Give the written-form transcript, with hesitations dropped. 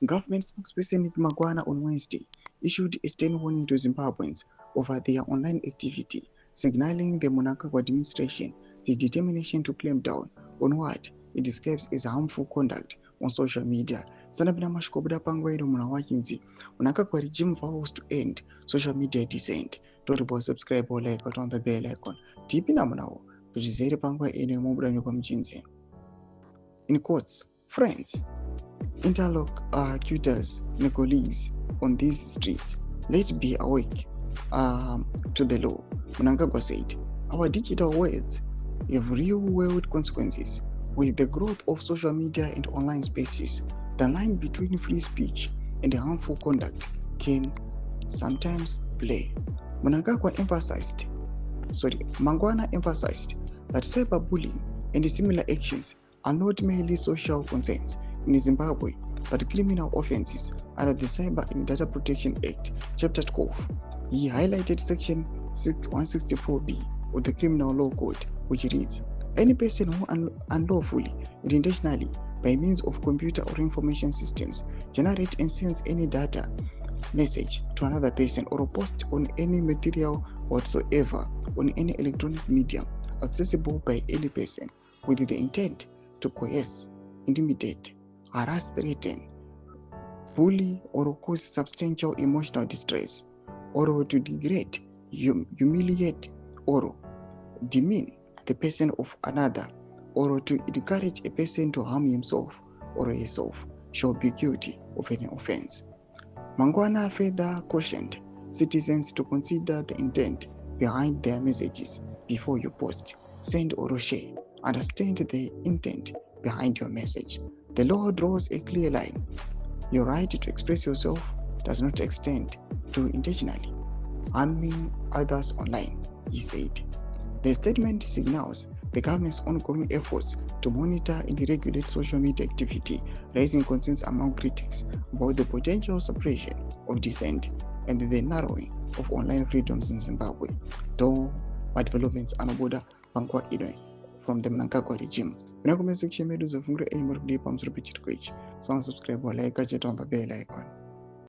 Government spokesperson Nick Magwana on Wednesday issued a stern warning to Zimbabweans over their online activity, signaling the Mnangagwa administration's determination to clamp down on what it describes as harmful conduct on social media. Sanabina mashikobuda pangwairo muna wachinzi Mnangagwa regime vows to end social media dissent. Don't subscribe or like or on the bell icon. Tipina munawo tuchizere pangwa ene mobuda nyuka mchinzi. In quotes, friends, interlocutors and colleagues on these streets, let's be awake to the law. Mnangagwa said, our digital words have real-world consequences. With the growth of social media and online spaces, the line between free speech and harmful conduct can sometimes blur. Mangwana emphasized that cyberbullying and similar actions are not merely social concerns in Zimbabwe, but criminal offenses under the Cyber and Data Protection Act, Chapter 12. He highlighted Section 164B of the Criminal Law Code, which reads, any person who unlawfully and intentionally, by means of computer or information systems, generate and sends any data, message to another person or post on any material whatsoever on any electronic medium accessible by any person with the intent to coerce, intimidate, harass, threaten, bully, or cause substantial emotional distress, or to degrade, humiliate, or demean the person of another, or to encourage a person to harm himself or herself, shall be guilty of any offense. Mangwana further cautioned citizens to consider the intent behind their messages before you post, send, or share. Understand the intent behind your message. The law draws a clear line. Your right to express yourself does not extend to intentionally harming others online, he said. The statement signals the government's ongoing efforts to monitor and regulate social media activity, raising concerns among critics about the potential suppression of dissent and the narrowing of online freedoms in Zimbabwe. Though my developments are border Pangwa Idwe from the Mnangagwa regime. When I comment section, I do the finger aim or play palms repeat quick. So subscribe or like, catch it on the bell icon.